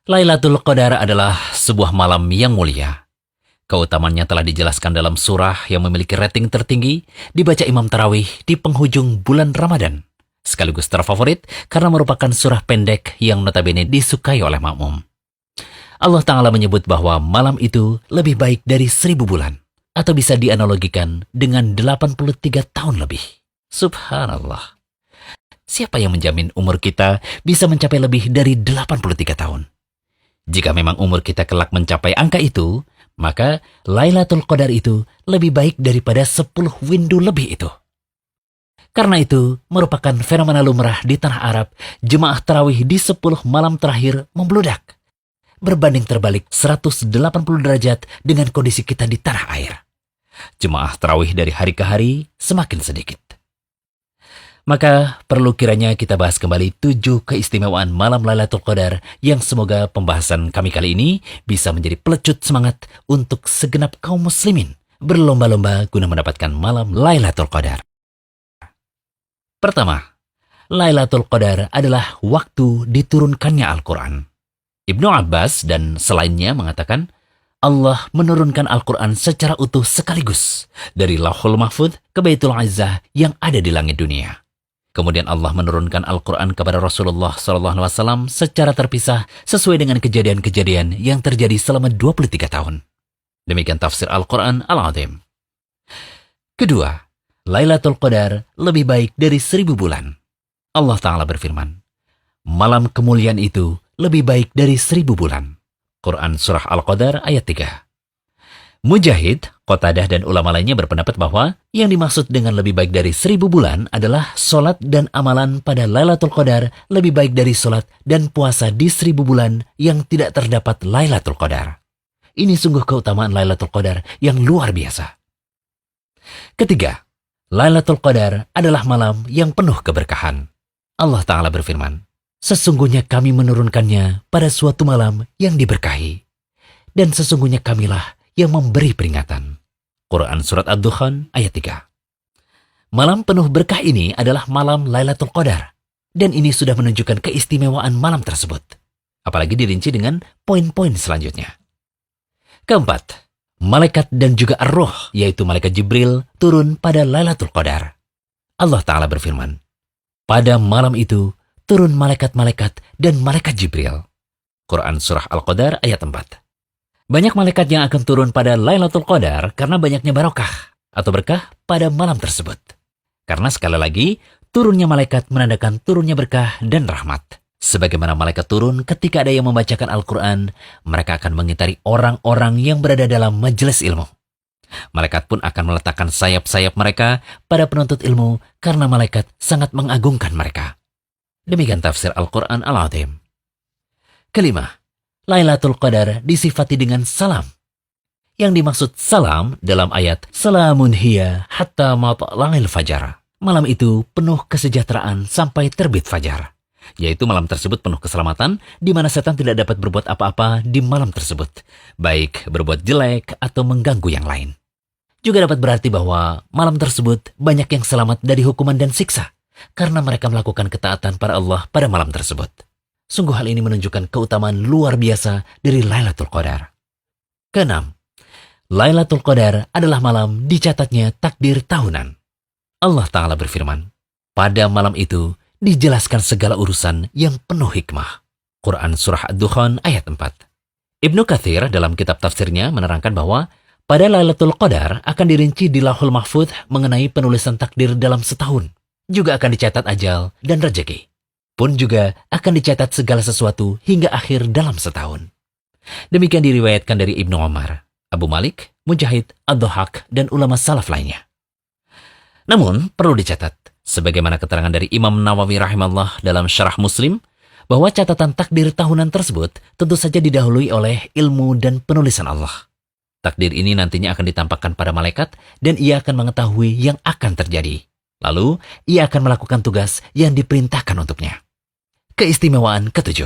Lailatul Qadar adalah sebuah malam yang mulia. Keutamannya telah dijelaskan dalam surah yang memiliki rating tertinggi, dibaca Imam Tarawih di penghujung bulan Ramadan. Sekaligus terfavorit karena merupakan surah pendek yang notabene disukai oleh makmum. Allah Ta'ala menyebut bahwa malam itu lebih baik dari 1000 bulan. Atau bisa dianalogikan dengan 83 tahun lebih. Subhanallah. Siapa yang menjamin umur kita bisa mencapai lebih dari 83 tahun? Jika memang umur kita kelak mencapai angka itu, maka Lailatul Qadar itu lebih baik daripada 10 windu lebih itu. Karena itu, merupakan fenomena lumrah di tanah Arab, jemaah tarawih di 10 malam terakhir membludak. Berbanding terbalik 180 derajat dengan kondisi kita di tanah air. Jemaah tarawih dari hari ke hari semakin sedikit. Maka perlu kiranya kita bahas kembali 7 keistimewaan malam Lailatul Qadar yang semoga pembahasan kami kali ini bisa menjadi pelecut semangat untuk segenap kaum muslimin berlomba-lomba guna mendapatkan malam Lailatul Qadar. Pertama, Lailatul Qadar adalah waktu diturunkannya Al-Quran. Ibnu Abbas dan selainnya mengatakan, Allah menurunkan Al-Quran secara utuh sekaligus dari Lauhul Mahfudz ke Baitul Izzah yang ada di langit dunia. Kemudian Allah menurunkan Al-Quran kepada Rasulullah SAW secara terpisah sesuai dengan kejadian-kejadian yang terjadi selama 23 tahun. Demikian tafsir Al-Quran Al-Azim. Kedua, Lailatul Qadar lebih baik dari 1000 bulan. Allah Ta'ala berfirman, malam kemuliaan itu lebih baik dari 1000 bulan. Quran Surah Al-Qadar ayat 3. Mujahid, Qatadah dan ulama lainnya berpendapat bahwa yang dimaksud dengan lebih baik dari 1000 bulan adalah solat dan amalan pada Lailatul Qadar lebih baik dari solat dan puasa di 1000 bulan yang tidak terdapat Lailatul Qadar. Ini sungguh keutamaan Lailatul Qadar yang luar biasa. Ketiga, Lailatul Qadar adalah malam yang penuh keberkahan. Allah Ta'ala berfirman, sesungguhnya kami menurunkannya pada suatu malam yang diberkahi. Dan sesungguhnya kamilah yang memberi peringatan. Quran Surat Ad-Dukhan ayat 3. Malam penuh berkah ini adalah malam Lailatul Qadar. Dan ini sudah menunjukkan keistimewaan malam tersebut. Apalagi dirinci dengan poin-poin selanjutnya. Keempat, malaikat dan juga ar-ruh, yaitu malaikat Jibril, turun pada Lailatul Qadar. Allah Ta'ala berfirman, pada malam itu, turun malaikat-malaikat dan malaikat Jibril. Quran Surah Al-Qadar ayat 4. Banyak malaikat yang akan turun pada Lailatul Qadar karena banyaknya barokah atau berkah pada malam tersebut. Karena sekali lagi, turunnya malaikat menandakan turunnya berkah dan rahmat. Sebagaimana malaikat turun ketika ada yang membacakan Al-Quran, mereka akan mengitari orang-orang yang berada dalam majelis ilmu. Malaikat pun akan meletakkan sayap-sayap mereka pada penuntut ilmu karena malaikat sangat mengagungkan mereka. Demikian tafsir Al-Quran Al-Azim. Kelima, Lailatul Qadar disifati dengan salam. Yang dimaksud salam dalam ayat Salamun hiya hatta matla'il fajar. Malam itu penuh kesejahteraan sampai terbit fajar. Yaitu malam tersebut penuh keselamatan di mana setan tidak dapat berbuat apa-apa di malam tersebut. Baik berbuat jelek atau mengganggu yang lain. Juga dapat berarti bahwa malam tersebut banyak yang selamat dari hukuman dan siksa. Karena mereka melakukan ketaatan pada Allah pada malam tersebut. Sungguh hal ini menunjukkan keutamaan luar biasa dari Lailatul Qadar. Keenam, Lailatul Qadar adalah malam dicatatnya takdir tahunan. Allah Ta'ala berfirman, pada malam itu dijelaskan segala urusan yang penuh hikmah. Quran Surah Ad-Dukhan ayat 4. Ibnu Katsir dalam kitab tafsirnya menerangkan bahwa pada Lailatul Qadar akan dirinci di Lauhul Mahfudz mengenai penulisan takdir dalam setahun. Juga akan dicatat ajal dan rezeki. Pun juga akan dicatat segala sesuatu hingga akhir dalam setahun. Demikian diriwayatkan dari Ibnu Umar, Abu Malik, Mujahid, Ad-Dhahak, dan ulama salaf lainnya. Namun, perlu dicatat, sebagaimana keterangan dari Imam Nawawi rahimahullah dalam Syarah Muslim, bahwa catatan takdir tahunan tersebut tentu saja didahului oleh ilmu dan penulisan Allah. Takdir ini nantinya akan ditampakkan pada malaikat dan ia akan mengetahui yang akan terjadi. Lalu, ia akan melakukan tugas yang diperintahkan untuknya. Keistimewaan ketujuh.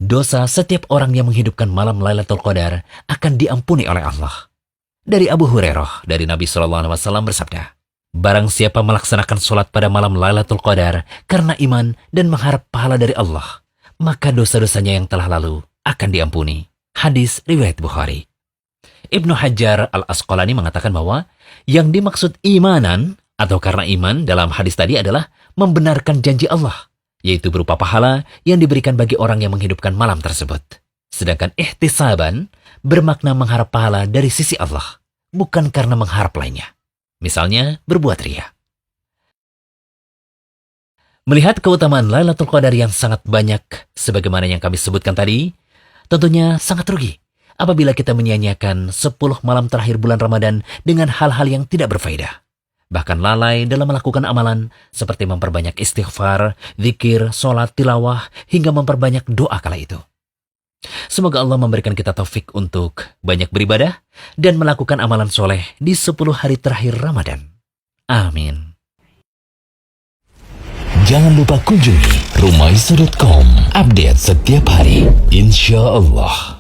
Dosa setiap orang yang menghidupkan malam Lailatul Qadar akan diampuni oleh Allah. Dari Abu Hurairah, dari Nabi SAW bersabda, barang siapa melaksanakan sholat pada malam Lailatul Qadar karena iman dan mengharap pahala dari Allah, maka dosa-dosanya yang telah lalu akan diampuni. Hadis riwayat Bukhari. Ibnu Hajar al-Asqalani mengatakan bahwa yang dimaksud imanan atau karena iman dalam hadis tadi adalah membenarkan janji Allah, yaitu berupa pahala yang diberikan bagi orang yang menghidupkan malam tersebut. Sedangkan ihtisaban bermakna mengharap pahala dari sisi Allah, bukan karena mengharap lainnya. Misalnya berbuat riya. Melihat keutamaan Lailatul Qadar yang sangat banyak, sebagaimana yang kami sebutkan tadi, tentunya sangat rugi apabila kita menyia-nyiakan 10 malam terakhir bulan Ramadan dengan hal-hal yang tidak berfaedah. Bahkan lalai dalam melakukan amalan seperti memperbanyak istighfar, zikir, sholat, tilawah, hingga memperbanyak doa kala itu. Semoga Allah memberikan kita taufik untuk banyak beribadah dan melakukan amalan soleh di 10 hari terakhir Ramadan. Amin. Jangan lupa kunjungi rumaiso.com. Update setiap hari, insya Allah.